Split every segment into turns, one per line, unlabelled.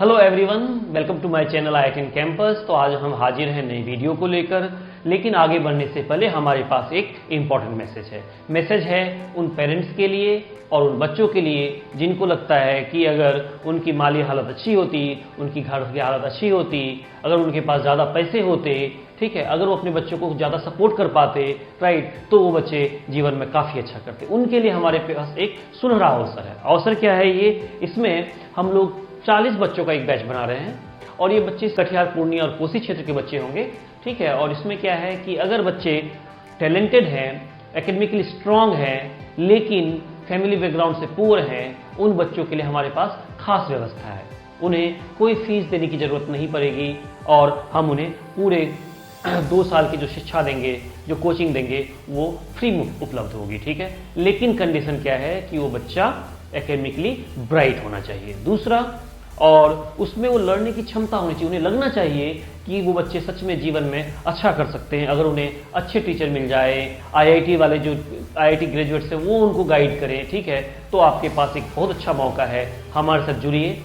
Hello everyone, welcome to my channel IIT campus. तो आज हम हाजिर हैं नई वीडियो को लेकर, लेकिन आगे बढ़ने से पहले हमारे पास एक इम्पॉर्टेंट मैसेज है उन पेरेंट्स के लिए और उन बच्चों के लिए जिनको लगता है कि अगर उनकी माली हालत अच्छी होती, उनकी घर की हालत अच्छी होती, अगर उनके पास ज़्यादा पैसे होते, ठीक है, अगर वो अपने बच्चों को ज़्यादा सपोर्ट कर पाते, राइट, तो वो बच्चे जीवन में काफ़ी अच्छा करते। उनके लिए हमारे पास एक सुनहरा अवसर है। अवसर क्या है ये? इसमें हम लोग 40 बच्चों का एक बैच बना रहे हैं और ये बच्चे कटिहार, पूर्णिया और कोसी क्षेत्र के बच्चे होंगे, ठीक है। और इसमें क्या है कि अगर बच्चे टैलेंटेड हैं, एकेडमिकली स्ट्रांग हैं, लेकिन फैमिली बैकग्राउंड से पुअर हैं, उन बच्चों के लिए हमारे पास खास व्यवस्था है। उन्हें कोई फीस देने की जरूरत नहीं पड़ेगी और हम उन्हें पूरे 2 साल की जो शिक्षा देंगे, जो कोचिंग देंगे, वो फ्री उपलब्ध होगी, ठीक है। लेकिन कंडीशन क्या है कि वो बच्चा एकेडमिकली ब्राइट होना चाहिए। दूसरा, और उसमें वो लड़ने की क्षमता होनी चाहिए। उन्हें लगना चाहिए कि वो बच्चे सच में जीवन में अच्छा कर सकते हैं अगर उन्हें अच्छे टीचर मिल जाए, IIT वाले जो IIT ग्रेजुएट्स हैं वो उनको गाइड करें, ठीक है। तो आपके पास एक बहुत अच्छा मौका है, हमारे साथ जुड़िए।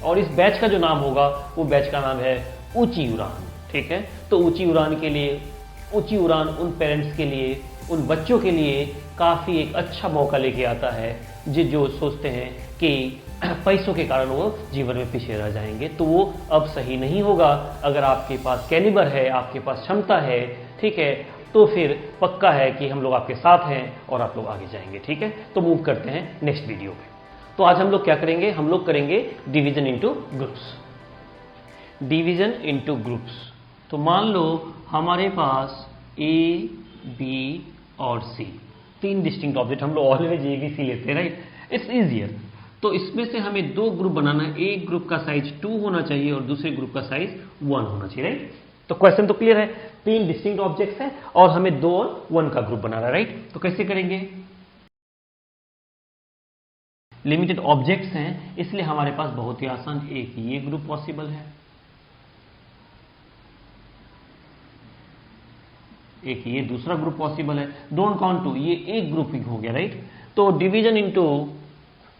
और इस बैच का जो नाम होगा, वो बैच का नाम है ऊंची उड़ान, ठीक है। तो ऊंची उड़ान के लिए, ऊंची उड़ान उन पेरेंट्स के लिए, उन बच्चों के लिए काफ़ी एक अच्छा मौका लेके आता है जो सोचते हैं कि पैसों के कारण वो जीवन में पीछे रह जाएंगे। तो वो अब सही नहीं होगा। अगर आपके पास कैलिबर है, आपके पास क्षमता है, ठीक है, तो फिर पक्का है कि हम लोग आपके साथ हैं और आप लोग आगे जाएंगे, ठीक है। तो मूव करते हैं नेक्स्ट वीडियो पे। तो आज हम लोग क्या करेंगे? हम लोग करेंगे division into groups. Division into groups. तो मान लो हमारे पास A, B और C, 3 डिस्टिंक्ट ऑब्जेक्ट। हम लोग ऑलवेज ABC लेते हैं, राइट, इट्स इजियर। तो इसमें से हमें 2 ग्रुप बनाना है। एक ग्रुप का साइज 2 होना चाहिए और दूसरे ग्रुप का साइज 1 होना चाहिए, राइट। तो क्वेश्चन तो क्लियर है, 3 डिस्टिंक्ट ऑब्जेक्ट्स हैं और हमें 2 और 1 का ग्रुप बनाना है, राइट। तो कैसे करेंगे? लिमिटेड ऑब्जेक्ट्स हैं, इसलिए हमारे पास बहुत ही आसान एक ये ग्रुप पॉसिबल है, एक ये दूसरा ग्रुप पॉसिबल है। डोंट काउंट 2, ये एक ग्रुप ही हो गया, राइट। तो डिवीजन इनटू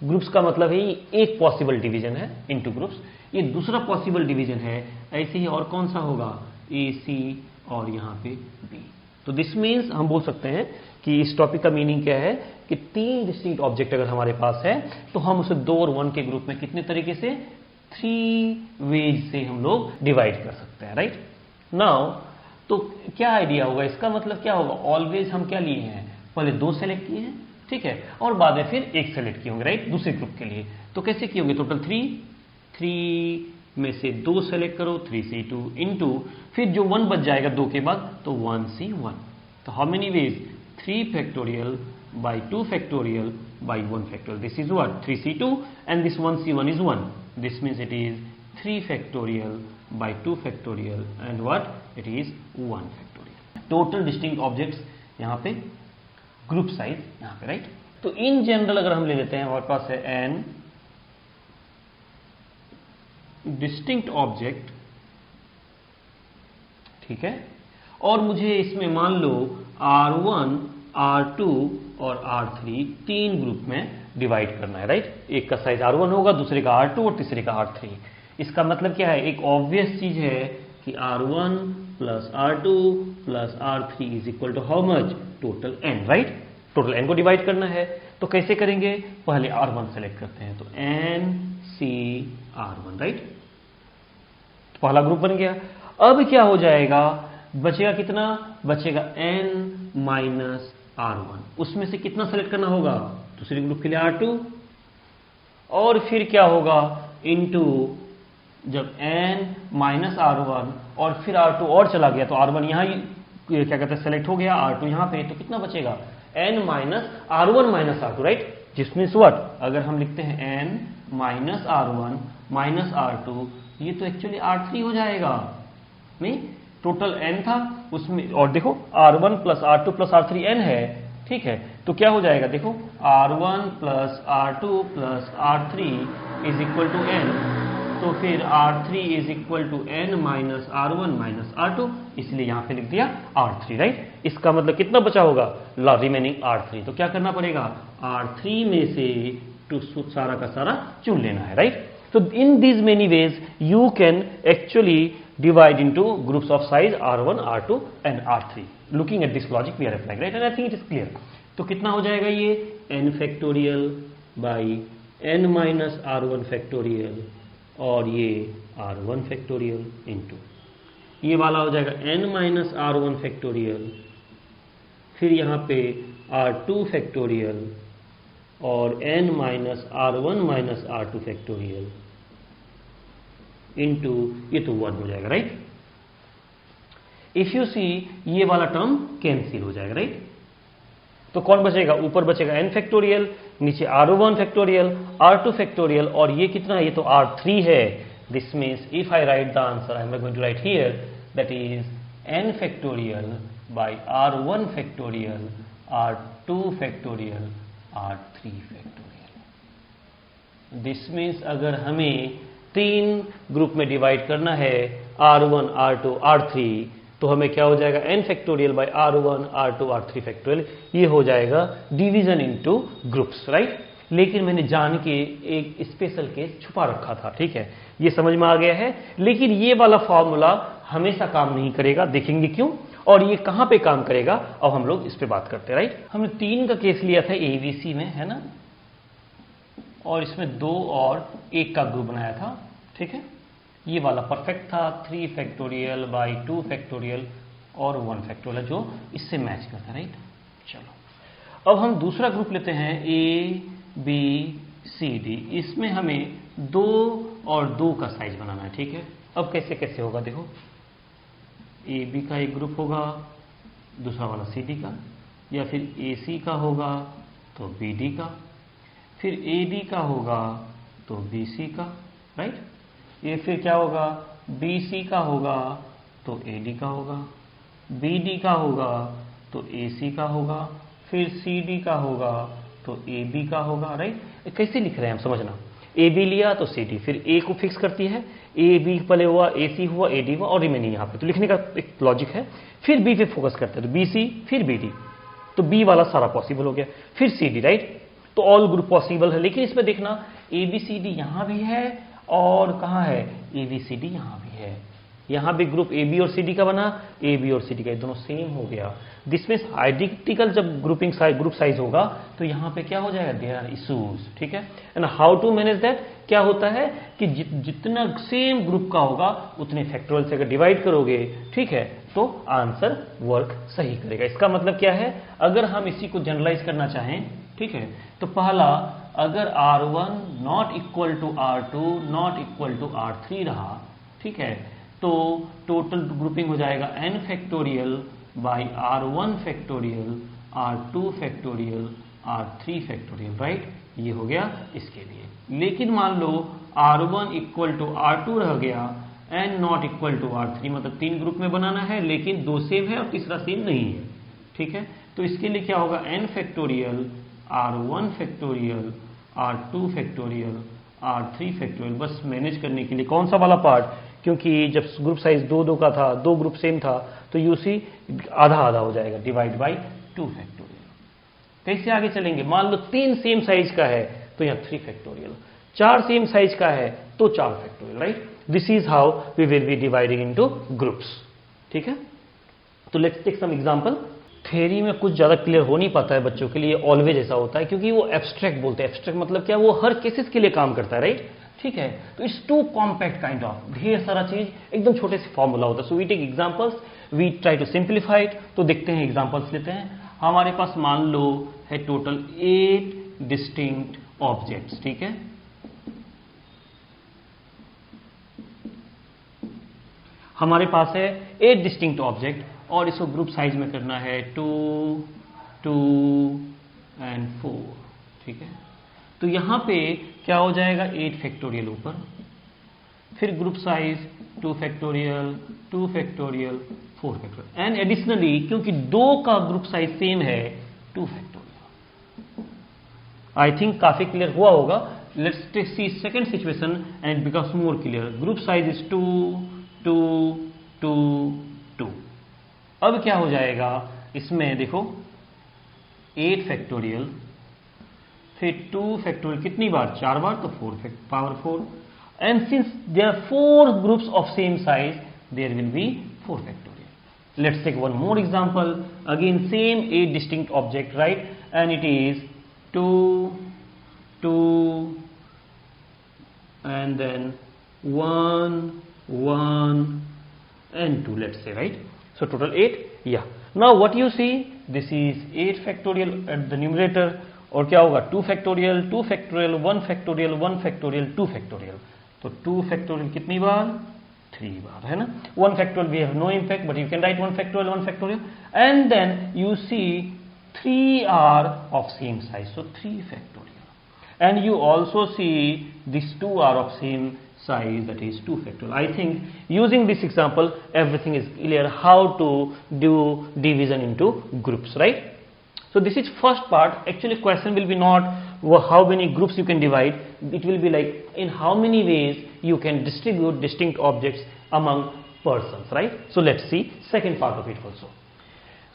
ग्रुप्स का मतलब है ये एक पॉसिबल डिवीजन है इनटू ग्रुप्स, ये दूसरा पॉसिबल डिवीजन है। ऐसे ही और कौन सा होगा? AC और यहाँ पे B। तो दिस मीन्स हम बोल सकते हैं कि इस टॉपिक का मीनिंग क्या है कि 3 डिस्टिंक्ट ऑब्जेक्ट अगर हमारे पास है तो हम उसे 2 और 1 के ग्रुप में कितने तरीके से, 3 वेज से हम लोग डिवाइड कर सकते हैं, राइट। नाउ तो क्या आइडिया होगा इसका? मतलब क्या होगा? ऑलवेज हम क्या लिए हैं? पहले 2 सेलेक्ट किए हैं, ठीक है, और बाद में फिर 1 सेलेक्ट किए होंगे, राइट, दूसरे ग्रुप के लिए। तो कैसे किए होंगे? टोटल 3 में से 2 सेलेक्ट करो, 3C2 इनटू, फिर जो 1 बच जाएगा 2 के बाद तो 1C1। तो how many veg? 3 factorial by 2 factorial by 1 factorial. This is what? 3C2 and this 1C1 is 1। This means it is 3 factorial by 2 factorial and what? It is 1 factorial. Total distinct objects यहाँ पे, group size यहाँ पे, right. तो in general अगर हम ले लेते हैं, हमारे पास है n डिस्टिंक्ट ऑब्जेक्ट, ठीक है, और मुझे इसमें मान लो R1, R2 और R3 3 ग्रुप में डिवाइड करना है, राइट। एक का साइज R1 होगा, दूसरे का R2 और तीसरे का R3। इसका मतलब क्या है? एक ऑब्वियस चीज है कि R1 plus R2 plus R3 is equal to how much? Total n, right. Total n को डिवाइड करना है। तो कैसे करेंगे? पहले R1 सेलेक्ट करते हैं, तो NCR1, राइट। तो पहला ग्रुप बन गया। अब क्या हो जाएगा? बचेगा कितना? बचेगा n माइनस R1। उसमें से कितना सेलेक्ट करना होगा? दूसरे ग्रुप के लिए R2, और फिर क्या होगा? इनटू, जब n माइनस R1 और फिर R2 और चला गया तो R1 यहाँ क्या कहते हैं सेलेक्ट हो गया, R2 यहाँ पे, तो कितना बचेगा? n minus R1 minus R2, right. जिस मीन्स व्हाट? अगर हम लिखते हैं n minus R1 minus R2, ये तो एक्चुअली R3 हो जाएगा, नहीं, टोटल n था उसमें, और देखो R1 plus R2 plus R3 n है, ठीक है। तो क्या हो जाएगा? देखो R1 plus R2 plus R3 is equal to n, तो फिर R3 is equal to n minus R1 minus R2, इसलिए यहां पे लिख दिया R3, राइट। इसका मतलब कितना बचा होगा? Remaining R3। तो क्या करना पड़ेगा? R3 में से सारा का सारा चुन लेना है, right. So in these many ways you can actually divide into groups of size R1, R2 and R3. Looking at this logic we are applying, right? And I think it is clear. तो कितना हो जाएगा ये n factorial by n minus R1 factorial और ये R1 factorial into ये वाला हो जाएगा n माइनस R1 फैक्टोरियल, फिर यहाँ पे R2 फैक्टोरियल और n minus R1 minus R2 factorial into ये तो 1 हो जाएगा, राइट? इफ यू सी ये वाला टर्म कैंसिल हो जाएगा, राइट? तो कौन बचेगा? ऊपर बचेगा n फैक्टोरियल, नीचे R1 फैक्टोरियल, R2 फैक्टोरियल और ये कितना है? ये तो R3 है. This means if I write the answer I am going to write here that is n factorial by R1 factorial, R2 factorial, R3 factorial. This means अगर हमें 3 group में डिवाइड करना है R1, R2, R3 तो हमें क्या हो जाएगा? n factorial by R1, R2, R3 factorial. ये हो जाएगा डिवीजन इनटू ग्रुप्स, राइट? लेकिन मैंने जान के एक स्पेशल केस छुपा रखा था, ठीक है? ये समझ में आ गया है. लेकिन ये वाला फॉर्मूला हमेशा काम नहीं करेगा, देखेंगे क्यों और ये कहां पे काम करेगा. अब हम लोग इस पे बात करते हैं, राइट? हमने 3 का केस लिया था ABC में, है ना? और इसमें 2 और 1 का ग्रुप बनाया था, ठीक है? ये वाला परफेक्ट था. 3 फैक्टोरियल बाई 2 फैक्टोरियल और 1 फैक्टोरियल जो इससे मैच करता है, राइट? चलो अब हम दूसरा ग्रुप लेते हैं ABCD. इसमें हमें 2 और 2 का साइज बनाना है, ठीक है? अब कैसे कैसे होगा देखो. AB का एक ग्रुप होगा, दूसरा वाला CD का, या फिर AC का होगा तो BD का, फिर AD का होगा तो BC का, राइट? ये फिर क्या होगा? BC का होगा तो AD का होगा, BD का होगा तो AC का होगा, फिर CD का होगा तो AB का होगा, राइट? कैसे लिख रहे हैं हम समझना. AB लिया तो CD, फिर A को फिक्स करती है, AB पहले हुआ, AC हुआ, AD हुआ और रिमेनिंग यहाँ पे. तो लिखने का एक लॉजिक है. फिर B पे फोकस करते हैं तो BC फिर BD, तो B वाला सारा पॉसिबल हो गया, फिर CD, राइट? तो ऑल ग्रुप पॉसिबल है. लेकिन इसमें देखना ABCD यहाँ भी है और कहाँ है? ABCD यहाँ भी है. यहाँ भी ग्रुप AB और CD का बना, AB और CD का दोनों सेम हो गया. दिस मीन्स आइडेंटिकल जब ग्रुपिंग साइज ग्रुप साइज होगा तो यहाँ पे क्या हो जाएगा? देयर आर इश्यूज, ठीक है? And how to manage that? क्या होता है कि जितना सेम ग्रुप का होगा उतने फैक्टोरियल से अगर डिवाइड करोगे, ठीक है, तो आंसर वर्क सही करेगा. इसका मतलब क्या है? अगर हम इसी को जनरलाइज करना चाहें, ठीक है, तो पहला अगर R1 not equal to R2 not equal to R3 रहा, ठीक है, तो टोटल ग्रुपिंग हो जाएगा n factorial by R1 factorial, R2 factorial, R3 factorial, right? ये हो गया इसके लिए. लेकिन मान लो R1 इक्वल टू R2 रह गया, n not equal to R3, मतलब 3 ग्रुप में बनाना है लेकिन 2 सेम है और तीसरा सेम नहीं है, ठीक है? तो इसके लिए क्या होगा? n factorial, R1 factorial, R2 factorial, R3 factorial. बस मैनेज करने के लिए कौन सा वाला पार्ट, क्योंकि जब ग्रुप साइज 2 का था, 2 ग्रुप सेम था, तो यूसी आधा आधा हो जाएगा, डिवाइड बाई 2 फैक्टोरियल. कैसे आगे चलेंगे? मान लो 3 सेम साइज का है तो यहाँ 3 फैक्टोरियल, 4 सेम साइज का है तो 4 factorial, right? This is how we will be dividing into groups, ठीक है? तो let's take some example. Theory में कुछ ज्यादा क्लियर हो नहीं पाता है बच्चों के लिए, ऑलवेज ऐसा होता है क्योंकि वो एब्स्ट्रैक्ट बोलते हैं. एब्स्ट्रैक्ट मतलब क्या? वो हर केसेस के लिए काम करता है, राइट? ठीक है, तो it's too compact kind of, ढेर सारा चीज एकदम छोटे से फॉर्मूला होता है. So we take examples, we try to simplify it. तो देखते हैं, एग्जांपल्स लेते हैं. हमारे पास मान लो है टोटल 8 डिस्टिंक्ट ऑब्जेक्ट्स, ठीक है? हमारे पास है 8 डिस्टिंक्ट ऑब्जेक्ट और इसको ग्रुप साइज में करना है 2, 2 एंड 4, ठीक है? तो यहां पे क्या हो जाएगा? 8 फैक्टोरियल ऊपर, फिर group size 2 factorial, 2 factorial, 4 factorial, and additionally क्योंकि 2 का ग्रुप साइज सेम है 2 फैक्टोरियल. आई थिंक काफी क्लियर हुआ होगा. Let's see second situation and becomes more clear. Group size is 2, 2, 2, 2. अब क्या हो जाएगा? इसमें देखो 8 फैक्टोरियल, फिर 2 फैक्टोरियल कितनी बार? 4 बार, तो 4 power 4, and since there are 4 groups of same size, there will be 4 factorial. Let's take one more example. Again, same 8 distinct object, right? And it is 2, 2, and then 1, 1, and 2, let's say, right? So total 8. Yeah. Now what you see, this is 8 factorial at the numerator, और क्या होगा 2 factorial, 2 factorial, 1 factorial, 1 factorial, 2 factorial. तो 2 factorial कितनी बार? 3 बार, है ना? 1 factorial we have no impact, but you can write 1 factorial, 1 factorial, and then you see 3 are of same size, so 3 factorial, and you also see these 2 are of same size, that is 2 factorial. I think using this example everything is clear how to do division into groups, right? So this is first part. Actually question will be not how many groups you can divide, it will be like in how many ways you can distribute distinct objects among persons, right? So let's see second part of it also.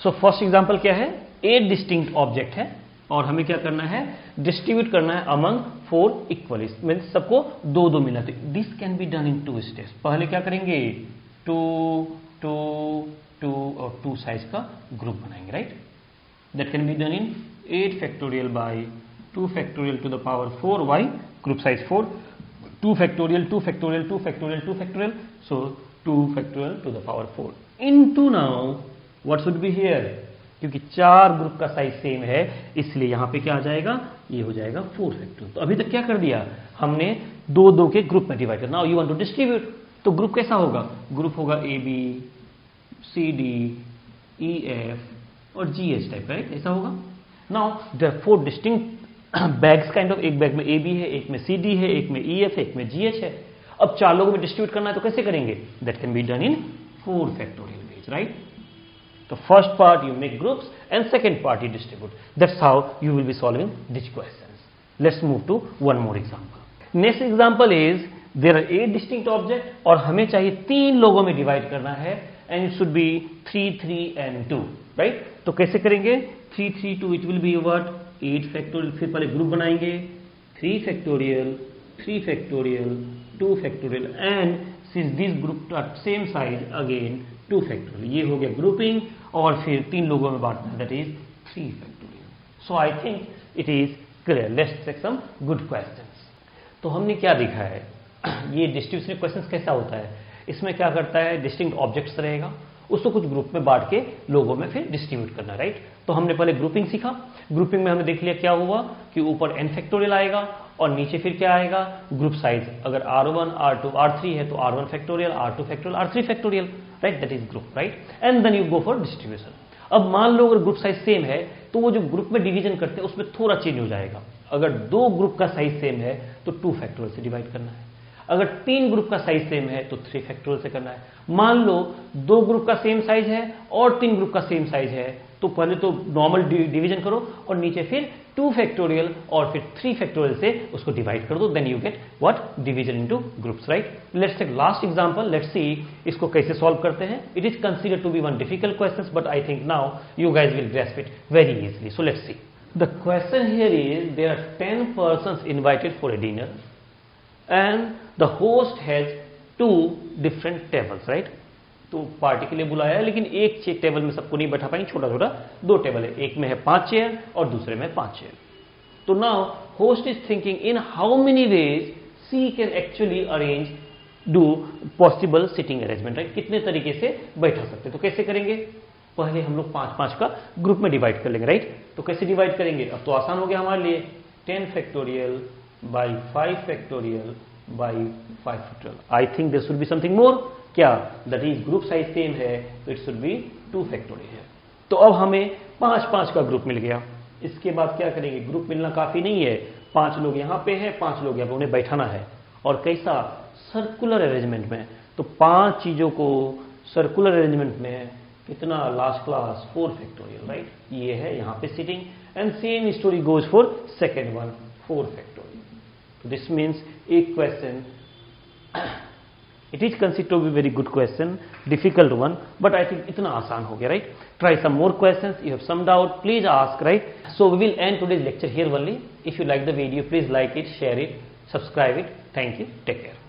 So first example क्या है, 8 distinct object है और हमें क्या करना है, distribute करना है among 4 equally, मीन्स सबको 2-2 मिला. तो this can be done in 2 steps. पहले क्या करेंगे, 2, 2, 2 और 2 साइज का ग्रुप बनाएंगे, right? That can be done in 8 factorial by 2 factorial to the power 4. Why? Group size 4. 2 factorial, 2 factorial, 2 factorial, 2 factorial. So 2 factorial to the power 4. Into now, what should be here? क्योंकि 4 group का size same है, इसलिए यहां पे क्या आ जाएगा, ये हो जाएगा 4 factorial. तो अभी तक क्या कर दिया हमने, 2-2 के ग्रुप में डिवाइड करना. Now you want to distribute, तो ग्रुप कैसा होगा, ग्रुप होगा A B C D E F और जी एच टाइप, राइट? ऐसा होगा. Now there are 4 distinct bags kind of, एक बैग में ए बी है, एक में सी डी है, एक में ई एफ है, एक में जी एच है. अब 4 लोगों में डिस्ट्रीब्यूट करना है तो कैसे करेंगे, that can be done in 4 factorial ways, right? So first part you make groups and second part you distribute. That's how you will be solving these questions. Let's move to one more example. Next example is there are 8 distinct objects और हमें चाहिए 3 लोगों में divide करना है and it should be 3, 3 and 2, right? तो कैसे करेंगे, 3, 3, 2 it will be what, 8 factorial. फिर पहले ग्रुप बनाएंगे, 3 factorial, 3 factorial, 2 factorial, and since this group are same size again 2 factorial. ये हो गया ग्रुपिंग और फिर 3 लोगों में बांटना, that is 3 factorial. So I think it is clear. Let's take some good questions. तो हमने क्या देखा है, ये डिस्ट्रीब्यूशन क्वेश्चंस कैसा होता है, इसमें क्या करता है, डिस्टिंक्ट ऑब्जेक्ट्स रहेगा, उसको कुछ ग्रुप में बांट के लोगों में फिर डिस्ट्रीब्यूट करना, राइट? तो हमने पहले ग्रुपिंग सीखा. ग्रुपिंग में हमने देख लिया क्या हुआ कि ऊपर n फैक्टोरियल आएगा और नीचे फिर क्या आएगा, ग्रुप साइज. अगर R1, R2, R3 है तो R1 factorial, R2 factorial, R3 factorial, right? That is group, right? And then you go for distribution. अब मान लो अगर ग्रुप साइज सेम है तो वो जो ग्रुप में डिवीजन करते हैं उसमें थोड़ा चेंज हो जाएगा. अगर 2 ग्रुप का साइज सेम है तो 2 फैक्टोरियल से डिवाइड करना है. अगर 3 ग्रुप का साइज सेम है तो 3 फैक्टोरियल से करना है. मान लो 2 ग्रुप का सेम साइज है और 3 ग्रुप का सेम साइज है तो पहले तो नॉर्मल डिवीजन करो और नीचे फिर 2 फैक्टोरियल और फिर 3 फैक्टोरियल से उसको डिवाइड कर दो. Then you get what, division into groups, right? Let's take last example. Let's see इसको कैसे सॉल्व करते हैं. It is considered to be one difficult question, but I think now you guys will grasp it very easily. So let's see. The question here is there are 10 persons invited for a dinner and the host has 2 different tables, right? तो party के लिए बुलाया है लेकिन एक table में सबको नहीं बैठा पाएंगे, छोटा छोटा 2 टेबल है, एक में है 5 चेयर और दूसरे में 5 चेयर. तो now host is thinking in how many ways she can actually arrange do possible sitting arrangement, right? कितने तरीके से बैठा सकते. तो कैसे करेंगे, पहले हम लोग 5-5 का ग्रुप में डिवाइड कर लेंगे, राइट? तो कैसे डिवाइड करेंगे, अब तो आसान हो गया हमारे लिए. 10 factorial by 5 factorial by 5 factorial. I think there should be something more. क्या, that is group size same है तो it should be 2 factorial है. तो अब हमें 5-5 का ग्रुप मिल गया. इसके बाद क्या करेंगे, ग्रुप मिलना काफी नहीं है, 5 लोग यहाँ पे हैं, 5 लोग यहाँ पे, उन्हें बैठाना है. और कैसा, सर्कुलर अरेंजमेंट में. तो 5 चीजों को सर्कुलर अरेंजमेंट में कितना, लास्ट क्लास 4 factorial, राइट? ये है यहाँ पे sitting. And same story goes for second one, 4 factorial. This means a question, it is considered to be very good question, difficult one, but I think इतना आसान हो गया, right? Try some more questions. You have some doubt, please ask, right? So we will end today's lecture here only. If you like the video, please like it, share it, subscribe it. Thank you. Take care.